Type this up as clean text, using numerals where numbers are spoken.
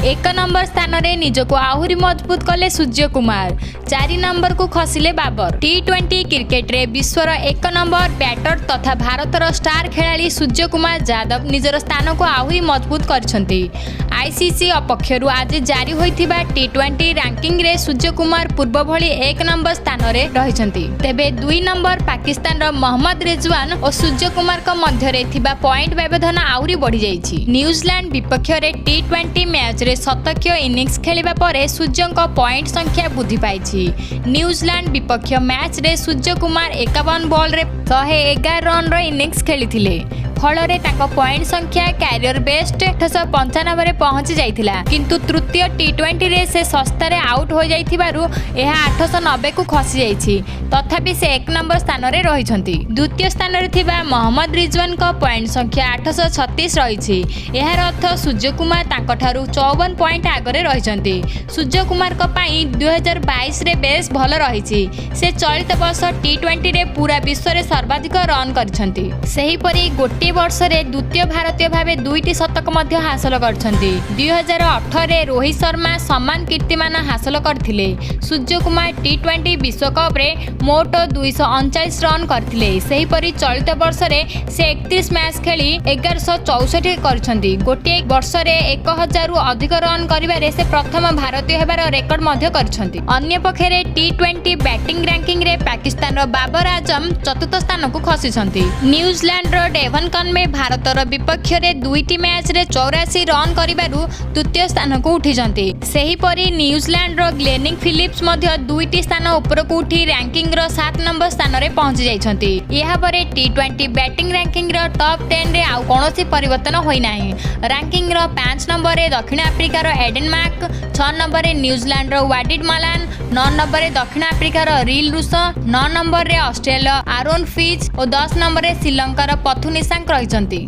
एक नंबर स्थान रे निजको आहुरी मजबूत कले सूर्य कुमार। 4 नंबर को खसिले बाबर। टी20 क्रिकेट रे विश्वर 1 नंबर बैटर तथा भारतर स्टार खेलाड़ी सूर्य कुमार यादव निजर स्थान को आहुरी मजबूत करछंती। आईसीसी अपक्षरु आज जारी होइथिबा टी20 रैंकिंग रे सूर्य कुमार पूर्व भली 1 नंबर स्थान रे रहिछंती। तेबे 2 नंबर पाकिस्तान रो मोहम्मद रिजवान और सूर्य कुमार का मध्य रे थिबा पॉइंट व्यवधान आउरी बढ़ी जाइछि। न्यूजीलैंड विपक्ष रे टी20 मैच रे शतकीय इनिंग्स खेलिबा परे सूर्य को पॉइंट संख्या वृद्धि पाइछि। न्यूजीलैंड विपक्ष मैच रे सूर्य कुमार 51 बॉल रे 111 रन रो इनिंग्स खेलिथिले। फल पॉइंट संख्या कैरियर बेस्ट 895 रे पहुंची जाइथिला, किंतु तृतीय टी20 रे से सस्ता रे आउट हो जाइथिबारु एहा 890 को खसी जाइछि। तथापि से 1 नंबर स्थान रे रहिछंती। द्वितीय स्थान रे थिबा मोहम्मद रिजवान को पॉइंट संख्या 836 रहिछि। एहार अर्थ सूर्य कुमार तांकठारु 54 पॉइंट आगरे रहिछंती। सूर्य कुमार को पाई 2022 रे बेस भल रहिछि। से चलित वर्ष टी20 रे पूरा विश्व रे सर्वाधिक रन करिछंती। सेही परि गोटे वर्ष रे द्वितीय भारतीय भावे 2टी शतक मध्य हासिल करछंती। 2018 रे रोहित शर्मा समान कीर्तिमान हासिल करथिले। सूर्य कुमार टी20 विश्वकप रे मोट 239 रन करथिले। सेही परि चलित वर्ष रे से 31 मैच खेली 1164 करछंती। गोटे वर्ष रे 1000 रु अधिक रन करिबारे से प्रथम भारतीय हेबार रेकर्ड मध्य करछंती। अन्य पक्षरे टी20 बैटिंग रैंकिंग रे पाकिस्तान रो बाबर आजम चतुर्थ स्थान को खसिछंती। न्यूजीलैंड रो डेवन में भारतर विपक्ष रे 2टी मैच रे 84 रन करिबारु तृतीय स्थान को उठिजंती। सेही परि न्यूजीलैंड रो ग्लेनिंग फिलिप्स मध्य 2टी स्थान ऊपर को उठी रैंकिंग रो 7 नंबर स्थान रे पहुंची जाइछंती। एहा परे टी20 बैटिंग रैंकिंग रो टॉप 10 रे आउ कोनोसी परिवर्तन होई नाही। रैंकिंग रो 5 नंबर रे दक्षिण अफ्रीका रो एडेन मार्क, 6 नंबर रे न्यूजीलैंड रो वाडिड मलान, 9 नंबर रे दक्षिण अफ्रीका रो रिल रूसो, 9 नंबर रे ऑस्ट्रेलिया आरोन फिच और 10 नंबर रे श्रीलंका रो पथु निशांक रहिछंती।